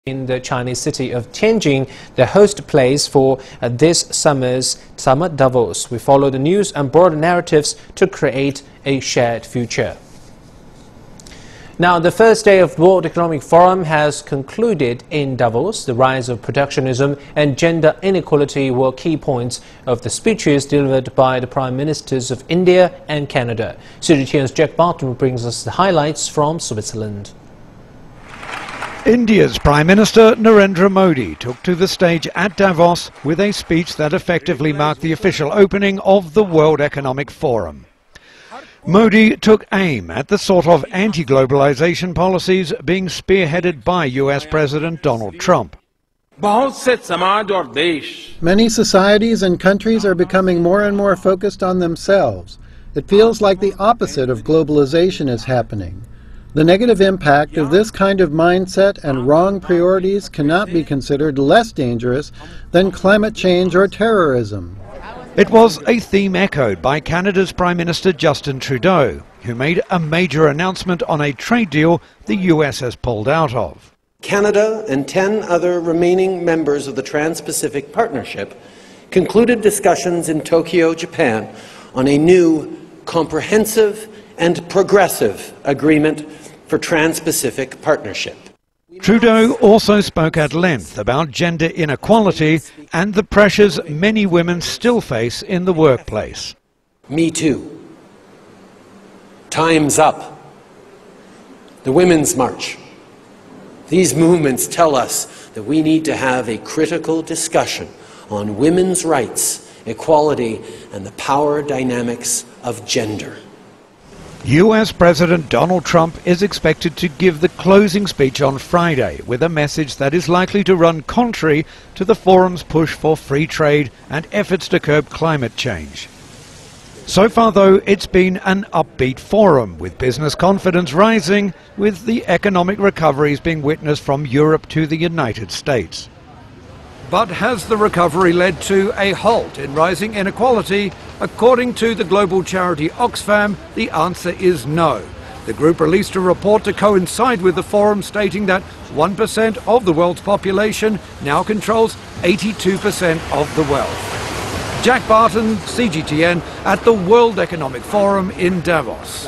in the Chinese city of Tianjin, the host place for this summer's Summer Davos. We follow the news and broader narratives to create a shared future. Now, the first day of the World Economic Forum has concluded in Davos. The rise of protectionism and gender inequality were key points of the speeches delivered by the Prime Ministers of India and Canada. CGTN's Jack Barton brings us the highlights from Switzerland. India's Prime Minister Narendra Modi took to the stage at Davos with a speech that effectively marked the official opening of the World Economic Forum. Modi took aim at the sort of anti-globalization policies being spearheaded by US President Donald Trump. Many societies and countries are becoming more and more focused on themselves. It feels like the opposite of globalization is happening. The negative impact of this kind of mindset and wrong priorities cannot be considered less dangerous than climate change or terrorism. It was a theme echoed by Canada's Prime Minister Justin Trudeau, who made a major announcement on a trade deal the US has pulled out of. Canada and 10 other remaining members of the Trans-Pacific Partnership concluded discussions in Tokyo, Japan, on a new, comprehensive and progressive agreement for Trans-Pacific Partnership. Trudeau also spoke at length about gender inequality and the pressures many women still face in the workplace. Me Too. Time's Up. The Women's March. These movements tell us that we need to have a critical discussion on women's rights, equality, and the power dynamics of gender. US President Donald Trump is expected to give the closing speech on Friday with a message that is likely to run contrary to the forum's push for free trade and efforts to curb climate change. So far, though, it's been an upbeat forum, with business confidence rising, with the economic recoveries being witnessed from Europe to the United States. But has the recovery led to a halt in rising inequality? According to the global charity Oxfam, the answer is no. The group released a report to coincide with the forum stating that 1% of the world's population now controls 82% of the wealth. Jack Barton, CGTN, at the World Economic Forum in Davos.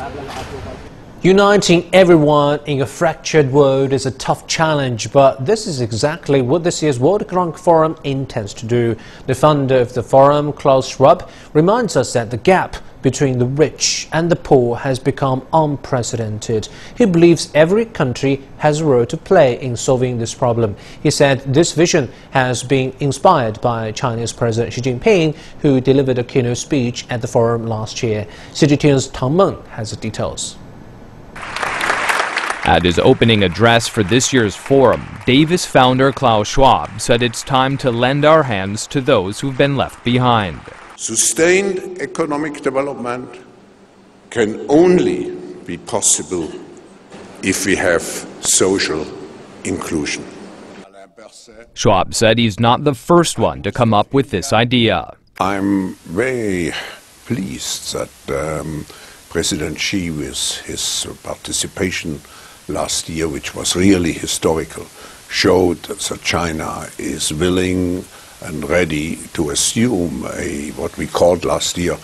Uniting everyone in a fractured world is a tough challenge, but this is exactly what this year's World Economic Forum intends to do. The founder of the forum, Klaus Schwab, reminds us that the gap between the rich and the poor has become unprecedented. He believes every country has a role to play in solving this problem. He said this vision has been inspired by Chinese President Xi Jinping, who delivered a keynote speech at the forum last year. CGTN's Tang Meng has the details. At his opening address for this year's forum, Davis founder Klaus Schwab said it's time to lend our hands to those who've been left behind. Sustained economic development can only be possible if we have social inclusion. Schwab said he's not the first one to come up with this idea. I'm very pleased that President Xi, with his participation last year, which was really historical, showed that China is willing and ready to assume what we called last year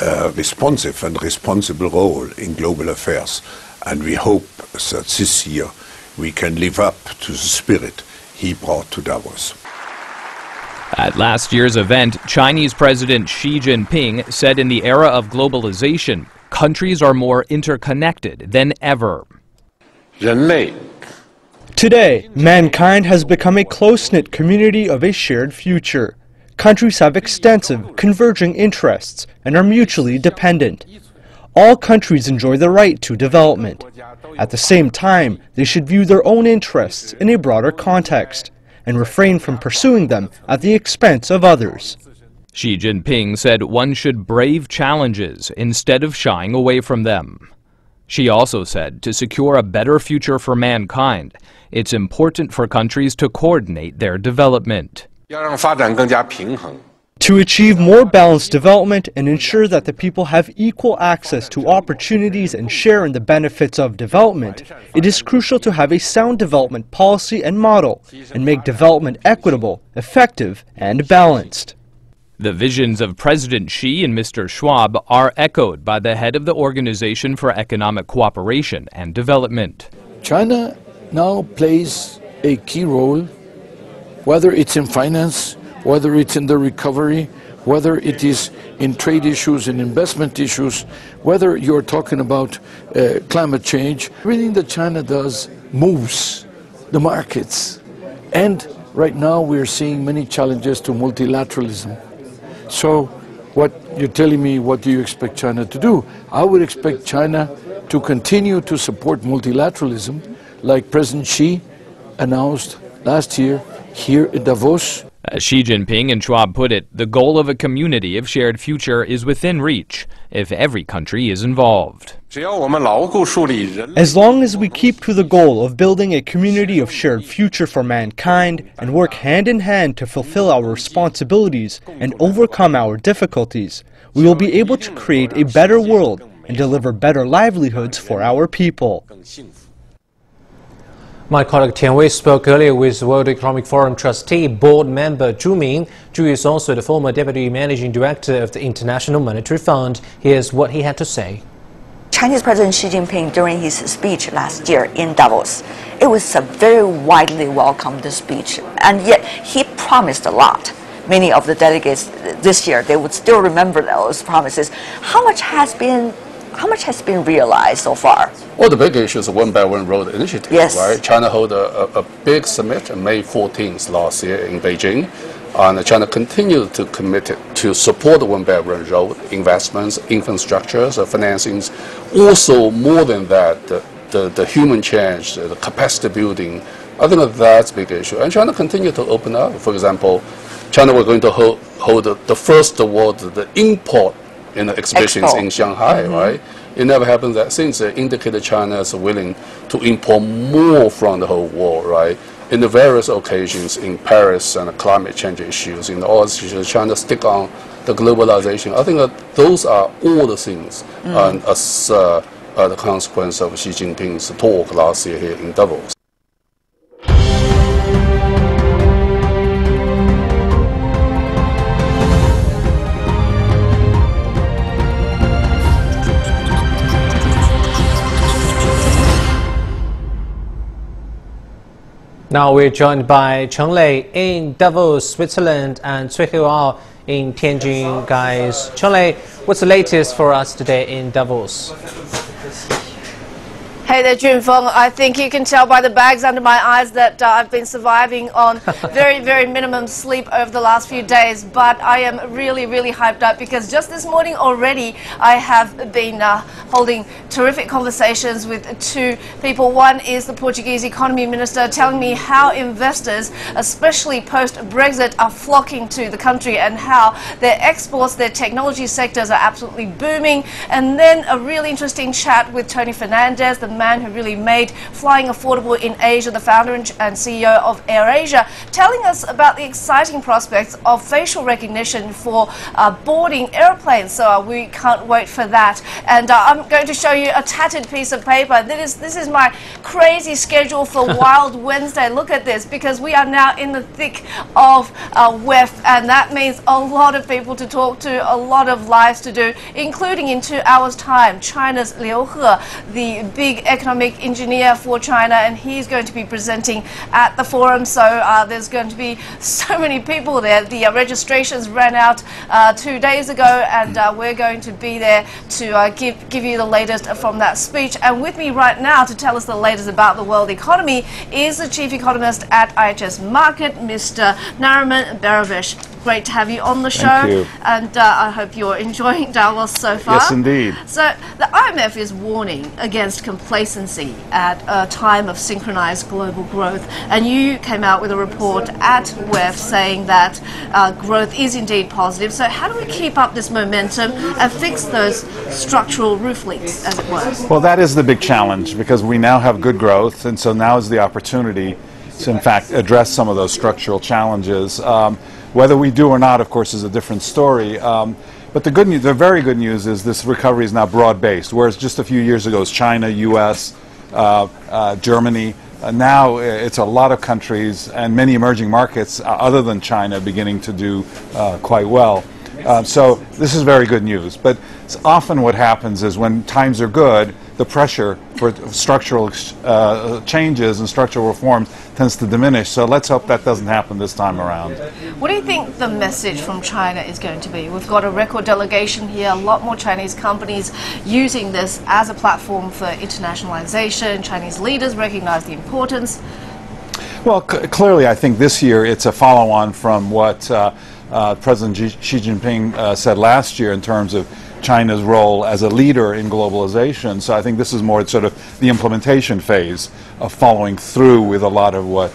a responsive and responsible role in global affairs. And we hope that this year we can live up to the spirit he brought to Davos. At last year's event, Chinese President Xi Jinping said in the era of globalization, countries are more interconnected than ever. Today, mankind has become a close-knit community of a shared future. Countries have extensive, converging interests and are mutually dependent. All countries enjoy the right to development. At the same time, they should view their own interests in a broader context and refrain from pursuing them at the expense of others. Xi Jinping said one should brave challenges instead of shying away from them. Xi also said to secure a better future for mankind, it's important for countries to coordinate their development. To To achieve more balanced development and ensure that the people have equal access to opportunities and share in the benefits of development, it is crucial to have a sound development policy and model and make development equitable, effective, and balanced. The visions of President Xi and Mr. Schwab are echoed by the head of the Organization for Economic Cooperation and Development. China now plays a key role, whether it's in finance, whether it's in the recovery, whether it is in trade issues and investment issues, whether you're talking about climate change. Everything that China does moves the markets. And right now we're seeing many challenges to multilateralism. So what you're telling me, what do you expect China to do? I would expect China to continue to support multilateralism like President Xi announced last year here in Davos. As Xi Jinping and Schwab put it, the goal of a community of shared future is within reach if every country is involved. As long as we keep to the goal of building a community of shared future for mankind and work hand in hand to fulfill our responsibilities and overcome our difficulties, we will be able to create a better world and deliver better livelihoods for our people. My colleague Tian Wei spoke earlier with World Economic Forum trustee, board member Zhu Ming. Zhu is also the former deputy managing director of the International Monetary Fund. Here's what he had to say. Chinese President Xi Jinping, during his speech last year in Davos, it was a very widely welcomed speech, and yet he promised a lot. Many of the delegates this year, they would still remember those promises. How much has been realized so far? Well, the big issue is the One Belt One Road initiative, yes. Right? China held a big summit on May 14th last year in Beijing, and China continued to commit to support the One Belt One Road investments, infrastructures, financings. Also, more than that, the human change, the capacity building. I think that's a big issue. And China continued to open up. For example, China was going to hold the first world the import in the exhibitions in Shanghai, right? It never happened that since it indicated China is willing to import more from the whole world, right? In the various occasions in Paris and climate change issues, in all issues, China stick on the globalization. I think that those are all the things as the consequence of Xi Jinping's talk last year here in Davos. Now we're joined by Cheng Lei in Davos, Switzerland, and Cui Hao in Tianjin. Guys, Cheng Lei, what's the latest for us today in Davos? Hey there, Junfeng. I think you can tell by the bags under my eyes that I've been surviving on very, very minimum sleep over the last few days. But I am really, really hyped up because just this morning already I have been holding terrific conversations with two people. One is the Portuguese economy minister telling me how investors, especially post-Brexit, are flocking to the country and how their exports, their technology sectors are absolutely booming. And then a really interesting chat with Tony Fernandez, the man who really made flying affordable in Asia, the founder and CEO of AirAsia, telling us about the exciting prospects of facial recognition for boarding airplanes. So we can't wait for that. And I'm going to show you a tattered piece of paper. This is my crazy schedule for Wild Wednesday. Look at this, because we are now in the thick of WEF, and that means a lot of people to talk to, a lot of lives to do, including in 2 hours' time, China's Liu He, the big economic engineer for China, and he's going to be presenting at the forum. So there's going to be so many people there. The registrations ran out 2 days ago, and we're going to be there to give you the latest from that speech. And with me right now to tell us the latest about the world economy is the chief economist at IHS Markit, Mr. Nariman Baravesh. Great to have you on the show. Thank you. And I hope you're enjoying Davos so far. Yes, indeed. So the IMF is warning against complacency at a time of synchronized global growth. And you came out with a report at WEF saying that growth is indeed positive. So how do we keep up this momentum and fix those structural roof leaks, as it were? Well, that is the big challenge, because we now have good growth, and so now is the opportunity to, in fact, address some of those structural challenges. Whether we do or not, of course, is a different story. But the good news, the very good news is this recovery is now broad-based, whereas just a few years ago it was China, U.S., Germany. Now it's a lot of countries and many emerging markets other than China beginning to do quite well. So this is very good news. But often what happens is when times are good, the pressure for structural changes and structural reforms tends to diminish. So let's hope that doesn't happen this time around. What do you think the message from China is going to be? We've got a record delegation here, a lot more Chinese companies using this as a platform for internationalization. Chinese leaders recognize the importance. Well, clearly I think this year it's a follow-on from what President Xi Jinping said last year in terms of China's role as a leader in globalization. So I think this is more sort of the implementation phase of following through with a lot of what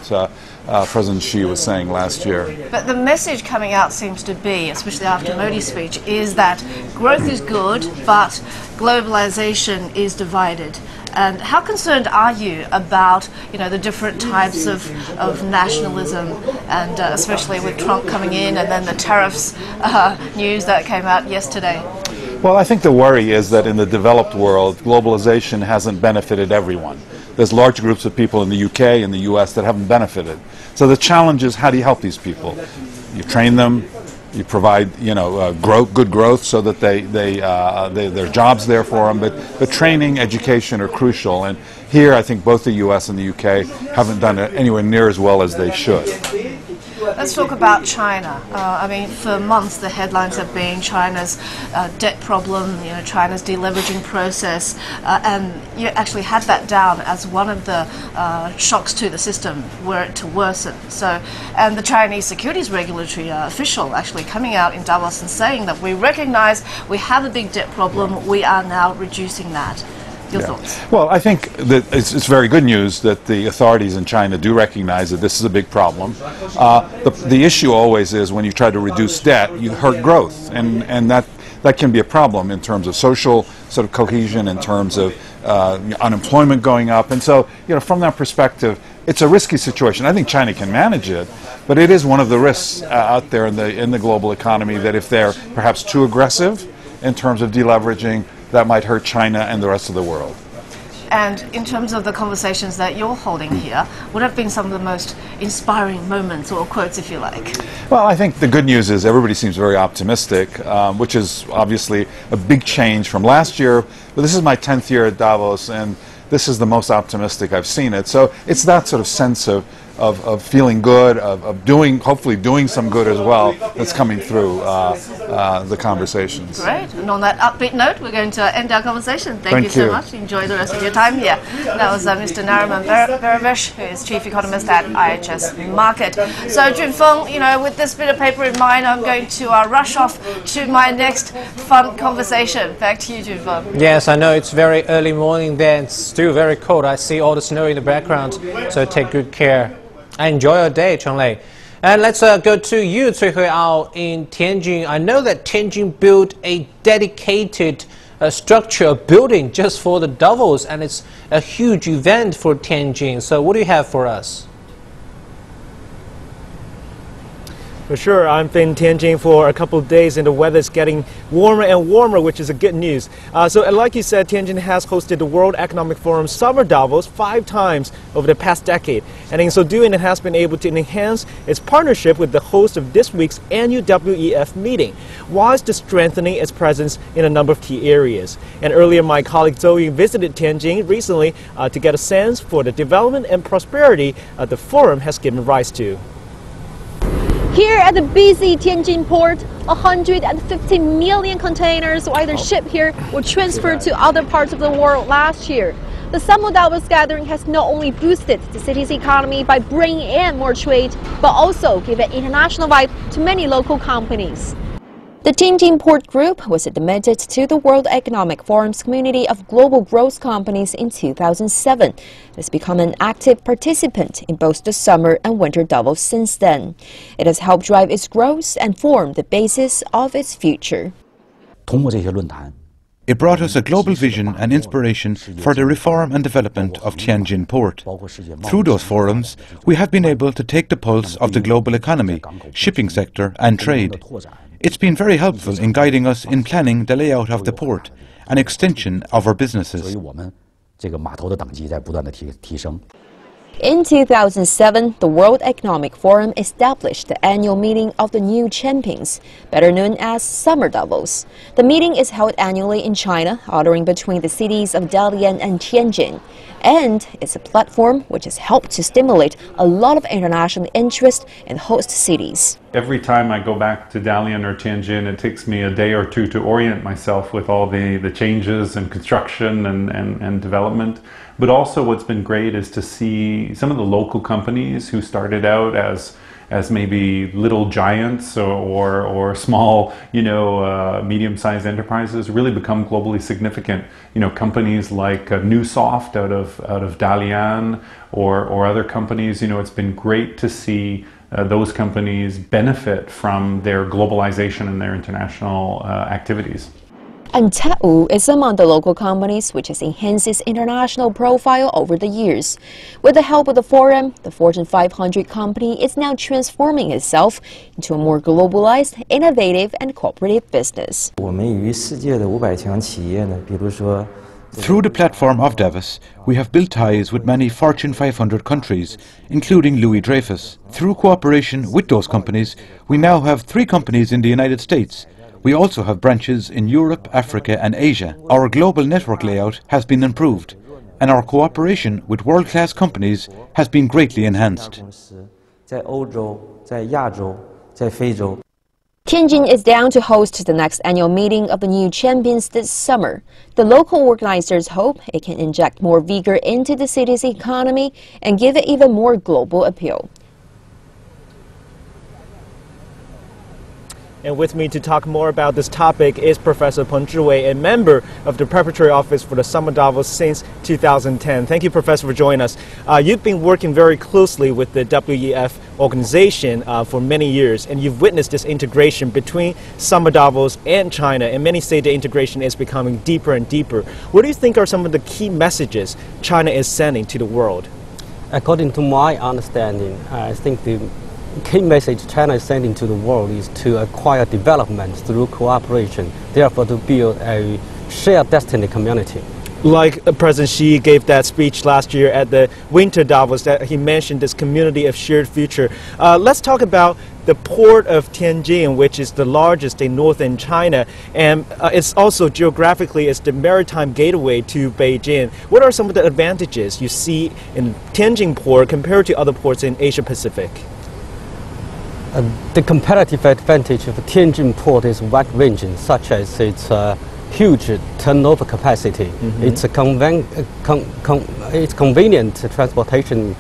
President Xi was saying last year. But the message coming out seems to be, especially after Modi's speech, is that growth is good, but globalization is divided. And how concerned are you about, the different types of nationalism, and especially with Trump coming in and then the tariffs news that came out yesterday? Well, I think the worry is that in the developed world, globalization hasn't benefited everyone. There's large groups of people in the UK and the US that haven't benefited. So the challenge is, how do you help these people? You train them, you provide, good growth so that there are jobs there for them. But training, education are crucial. And here, I think both the US and the UK haven't done it anywhere near as well as they should. Let's talk about China. For months the headlines have been China's debt problem, China's deleveraging process, and you actually had that down as one of the shocks to the system were it to worsen. And the Chinese securities regulatory official actually coming out in Davos and saying that we recognize we have a big debt problem, we are now reducing that. Your thoughts? Well, I think that it's very good news that the authorities in China do recognize that this is a big problem. The issue always is when you try to reduce debt, you hurt growth, and that can be a problem in terms of social sort of cohesion, in terms of unemployment going up. And so, from that perspective, it's a risky situation. I think China can manage it, but it is one of the risks out there in the global economy that if they're perhaps too aggressive in terms of deleveraging, that might hurt China and the rest of the world. And in terms of the conversations that you're holding here, what have been some of the most inspiring moments or quotes, if you like? Well, I think the good news is everybody seems very optimistic, which is obviously a big change from last year. But this is my 10th year at Davos, and this is the most optimistic I've seen it. So it's that sort of sense of feeling good, of hopefully doing some good as well, that's coming through the conversations. Great. And on that upbeat note, we're going to end our conversation. Thank you so much. Enjoy the rest of your time here. That was Mr. Nariman Berevesh, who is Chief Economist at IHS Markit. So, Junfeng, with this bit of paper in mind, I'm going to rush off to my next fun conversation. Back to you, Junfeng. Yes, I know it's very early morning there. It's still very cold. I see all the snow in the background, so take good care. Enjoy your day, Cheng-Lei. And let's go to you, Cui Hui-ao, in Tianjin. I know that Tianjin built a dedicated structure, a building just for the Davos, and it's a huge event for Tianjin. So what do you have for us? For sure, I've been in Tianjin for a couple of days and the weather is getting warmer and warmer, which is a good news. So like you said, Tianjin has hosted the World Economic Forum Summer Davos 5 times over the past decade. And in so doing, it has been able to enhance its partnership with the host of this week's annual WEF meeting, whilst strengthening its presence in a number of key areas. And earlier, my colleague Zoe visited Tianjin recently to get a sense for the development and prosperity the forum has given rise to. Here at the busy Tianjin port, 150 million containers were either shipped here or transferred to other parts of the world last year. The Summer Davos gathering has not only boosted the city's economy by bringing in more trade, but also given an international vibe to many local companies. The Tianjin Port Group was admitted to the World Economic Forum's community of global growth companies in 2007. It has become an active participant in both the summer and winter Davos since then. It has helped drive its growth and form the basis of its future. 通过这些论坛， It brought us a global vision and inspiration for the reform and development of Tianjin port. Through those forums, we have been able to take the pulse of the global economy, shipping sector and trade. It's been very helpful in guiding us in planning the layout of the port, an extension of our businesses. In 2007, the World Economic Forum established the annual meeting of the New Champions, better known as Summer Davos. The meeting is held annually in China, ordering between the cities of Dalian and Tianjin. And it's a platform which has helped to stimulate a lot of international interest in host cities. Every time I go back to Dalian or Tianjin, it takes me a day or two to orient myself with all the changes and construction and development. But also what's been great is to see some of the local companies who started out as maybe little giants or small, medium-sized enterprises really become globally significant. Companies like Newsoft out of Dalian or other companies. It's been great to see those companies benefit from their globalization and their international activities. And Tao is among the local companies which has enhanced its international profile over the years. With the help of the forum, the Fortune 500 company is now transforming itself into a more globalized, innovative and cooperative business. Through the platform of Davos, we have built ties with many Fortune 500 countries, including Louis Dreyfus. Through cooperation with those companies, we now have 3 companies in the United States. We also have branches in Europe, Africa and Asia. Our global network layout has been improved, and our cooperation with world-class companies has been greatly enhanced. Tianjin is down to host the next annual meeting of the New Champions this summer. The local organizers hope it can inject more vigor into the city's economy and give it even more global appeal. And with me to talk more about this topic is Professor Peng Zhiwei, a member of the Preparatory Office for the Summer Davos since 2010. Thank you, Professor, for joining us. You've been working very closely with the WEF organization for many years, and you've witnessed this integration between Summer Davos and China, and many say the integration is becoming deeper and deeper. What do you think are some of the key messages China is sending to the world? According to my understanding, I think the key message China is sending to the world is to acquire development through cooperation, therefore to build a shared destiny community. Like President Xi gave that speech last year at the Winter Davos, that he mentioned this community of shared future. Let's talk about the port of Tianjin, which is the largest in northern China, and it's also geographically it's the maritime gateway to Beijing. What are some of the advantages you see in Tianjin port compared to other ports in Asia Pacific? The comparative advantage of Tianjin port is wide-ranging, such as its huge turnover capacity. It's a it's convenient transportation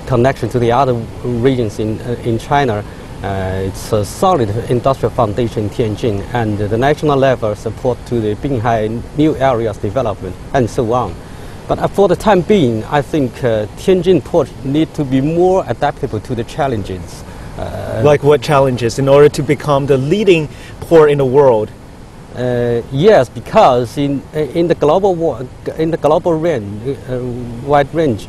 connection to the other regions in China. It's a solid industrial foundation in Tianjin, and the national level support to the Binhai new areas development, and so on. But for the time being, I think Tianjin port need to be more adaptable to the challenges. Like what challenges in order to become the leading port in the world? Yes, because in the global wide range,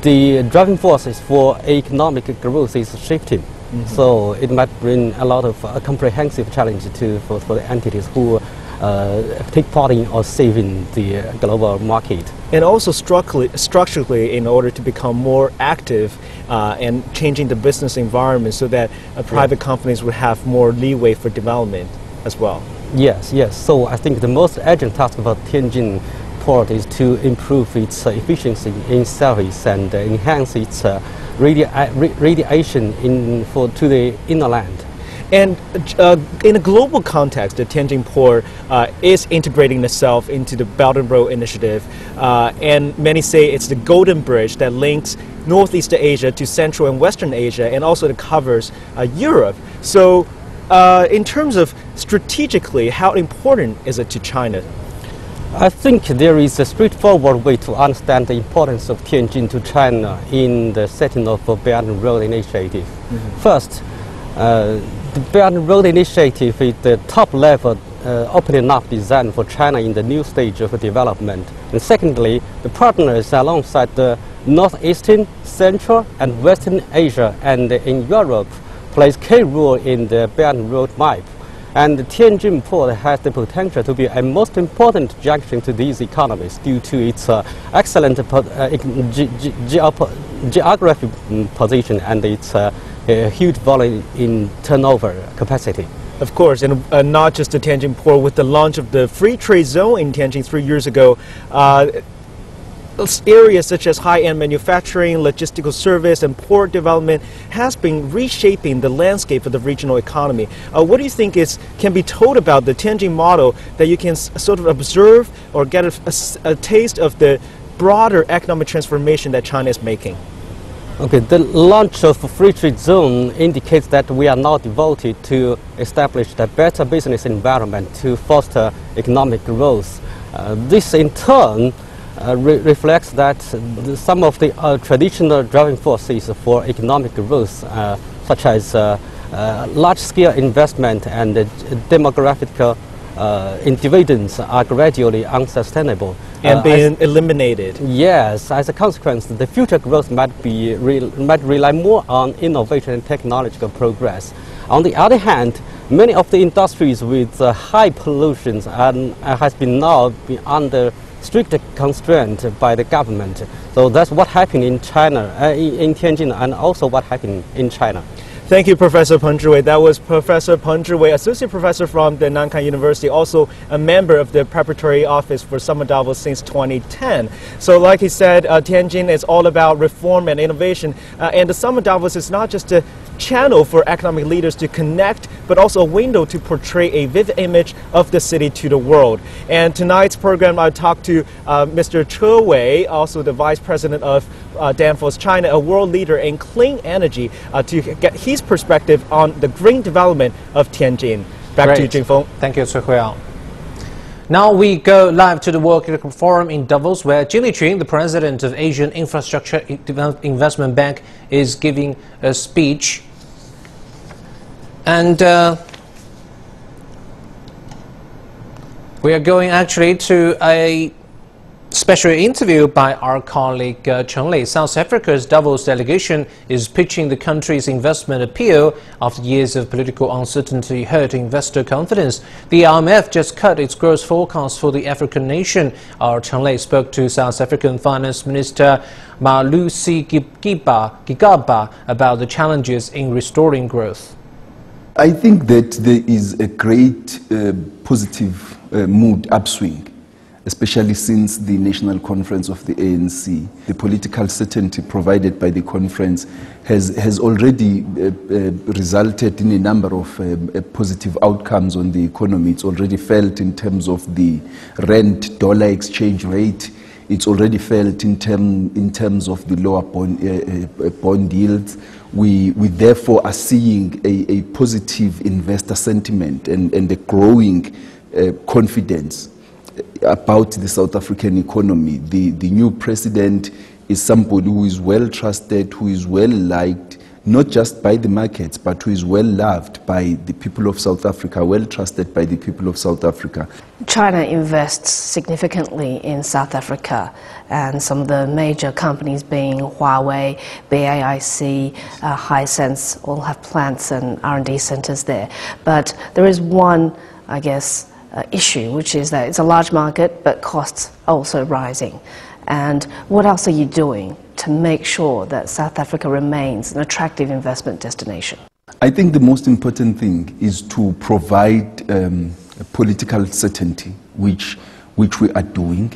the driving forces for economic growth is shifting. So it might bring a lot of comprehensive challenge for the entities who take part in or saving the global market. And also structurally, in order to become more active and changing the business environment so that private companies would have more leeway for development as well. Yes, yes. So I think the most urgent task about Tianjin port is to improve its efficiency in service and enhance its radiation to the inner land. And in a global context, the Tianjin port is integrating itself into the Belt and Road Initiative, and many say it's the golden bridge that links Northeast Asia to Central and Western Asia, and also it covers Europe. So in terms of strategically, how important is it to China? I think there is a straightforward way to understand the importance of Tianjin to China in the setting of the Belt and Road Initiative. First, the Belt and Road Initiative is the top-level opening up design for China in the new stage of development. And secondly, the partners alongside the Northeastern, Central and Western Asia and in Europe plays key role in the Belt and Road map. And the Tianjin port has the potential to be a most important junction to these economies due to its excellent geographic position and its huge volume in turnover capacity. Of course, and not just the Tianjin port. With the launch of the free trade zone in Tianjin 3 years ago, areas such as high-end manufacturing, logistical service, and port development has been reshaping the landscape of the regional economy. What do you think can be told about the Tianjin model that you can sort of observe or get a taste of the broader economic transformation that China is making? Okay, the launch of free trade zone indicates that we are now devoted to establish a better business environment to foster economic growth. This in turn reflects that some of the traditional driving forces for economic growth, such as large-scale investment and demographic dividends, are gradually unsustainable. And being eliminated. Yes, as a consequence, the future growth might rely more on innovation and technological progress. On the other hand, many of the industries with high pollution has been now under strict constraint by the government. So that's what happened in China, in Tianjin, and also what happened in China. Thank you, Professor Peng Zhiwei. That was Professor Peng Zhiwei, Associate Professor from the Nankai University, also a member of the Preparatory Office for Summer Davos since 2010. So like he said, Tianjin is all about reform and innovation. And the Summer Davos is not just a channel for economic leaders to connect, but also a window to portray a vivid image of the city to the world. And tonight's program, I talked to Mr. Che Wei, also the Vice President of Danfoss China, a world leader in clean energy, to get his perspective on the green development of Tianjin. Back to you, Jingfeng. Thank you, Cui Huiao. Now we go live to the World Economic Forum in Davos, where Jimmy Qin, the president of Asian Infrastructure Investment Bank, is giving a speech. And we are going actually to a special interview by our colleague Chen Lei. South Africa's Davos delegation is pitching the country's investment appeal after years of political uncertainty hurt investor confidence. The IMF just cut its growth forecast for the African nation. Our Chen Lei spoke to South African Finance Minister Malusi Gigaba about the challenges in restoring growth. I think that there is a great positive mood upswing, especially since the National Conference of the ANC. The political certainty provided by the conference has already resulted in a number of positive outcomes on the economy. It's already felt in terms of the rand-dollar exchange rate. It's already felt in terms of the lower bond yields. We therefore are seeing a positive investor sentiment and a growing confidence about the South African economy. The new president is somebody who is well trusted, who is well liked, not just by the markets, but who is well loved by the people of South Africa, well trusted by the people of South Africa. China invests significantly in South Africa, and some of the major companies being Huawei, BAIC, Hisense all have plants and R&D centers there. But there is one, I guess, issue, which is that it's a large market, but costs are also rising. And what else are you doing to make sure that South Africa remains an attractive investment destination? I think the most important thing is to provide political certainty, which we are doing.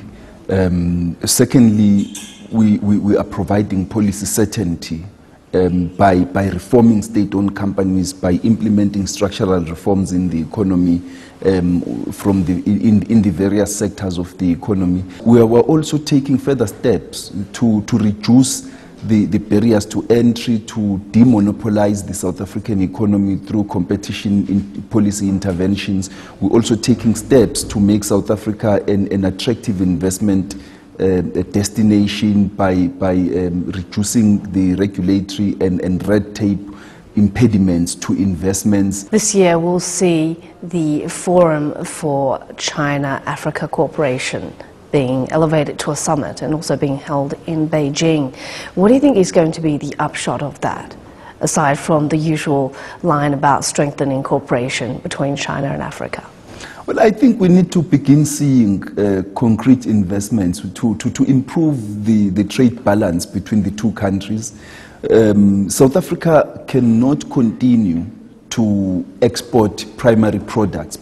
Secondly, we are providing policy certainty by reforming state-owned companies, by implementing structural reforms in the economy, in the various sectors of the economy. We are also taking further steps to reduce the barriers to entry, to demonopolize the South African economy through competition in policy interventions. We're also taking steps to make South Africa an attractive investment destination by reducing the regulatory and red tape impediments to investments. This year we'll see the Forum for China-Africa Cooperation being elevated to a summit and also being held in Beijing. What do you think is going to be the upshot of that, aside from the usual line about strengthening cooperation between China and Africa? Well, I think we need to begin seeing concrete investments to improve the trade balance between the two countries. South Africa cannot continue to export primary products,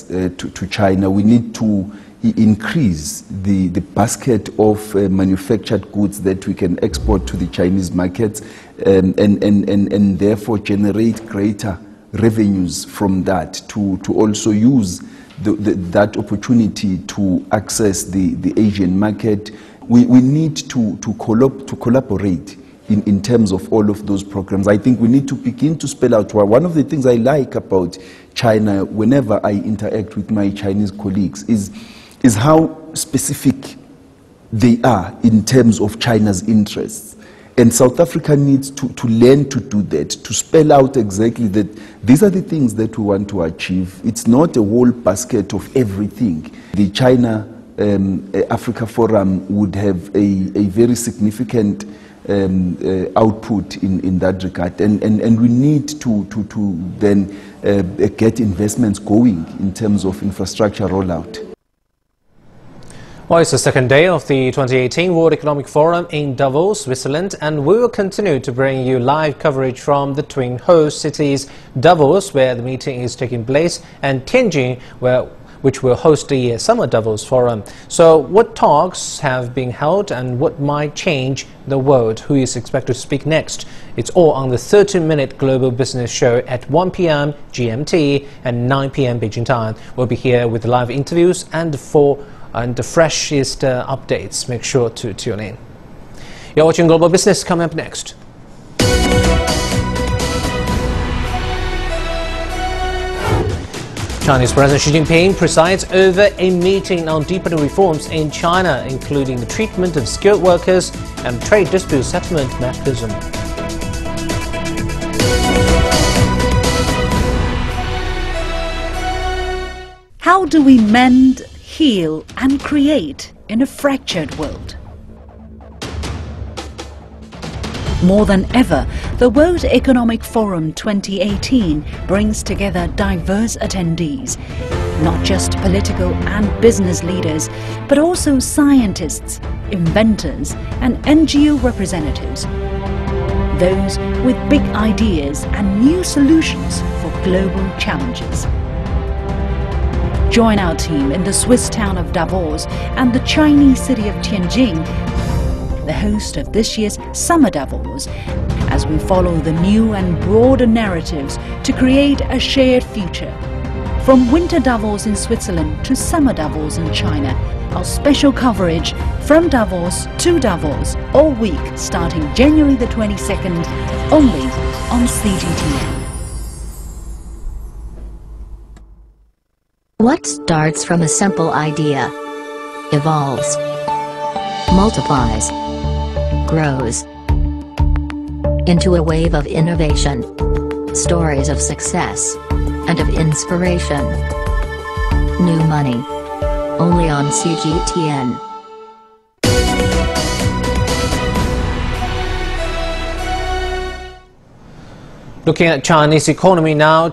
to China. We need to increase the basket of manufactured goods that we can export to the Chinese markets and therefore generate greater revenues from that to also use that opportunity to access the Asian market. We need to collaborate in terms of all of those programs. I think we need to begin to spell out. One of the things I like about China whenever I interact with my Chinese colleagues is how specific they are in terms of China's interests. And South Africa needs to learn to do that, to spell out exactly that these are the things that we want to achieve. It's not a whole basket of everything. The China-Africa Forum would have a very significant output in that regard. And we need to then get investments going in terms of infrastructure rollout. Well, it's the second day of the 2018 World Economic Forum in Davos, Switzerland, and we will continue to bring you live coverage from the twin host cities, Davos, where the meeting is taking place, and Tianjin, which will host the Summer Davos Forum. So what talks have been held and what might change the world? Who is expected to speak next? It's all on the 30-minute Global Business Show at 1 p.m. GMT and 9 p.m. Beijing time. We'll be here with live interviews and the freshest updates. Make sure to tune in. You're watching Global Business. Coming up next. Chinese President Xi Jinping presides over a meeting on deepening reforms in China, including the treatment of skilled workers and trade dispute settlement mechanism. How do we mend, heal and create in a fractured world? More than ever, the World Economic Forum 2018 brings together diverse attendees, not just political and business leaders, but also scientists, inventors and NGO representatives. Those with big ideas and new solutions for global challenges. Join our team in the Swiss town of Davos and the Chinese city of Tianjin, the host of this year's Summer Davos, as we follow the new and broader narratives to create a shared future. From Winter Davos in Switzerland to Summer Davos in China, our special coverage from Davos to Davos all week starting January the 22nd, only on CGTN. What starts from a simple idea evolves, multiplies, grows into a wave of innovation, stories of success, and of inspiration. New Money. Only on CGTN. Looking at Chinese economy now.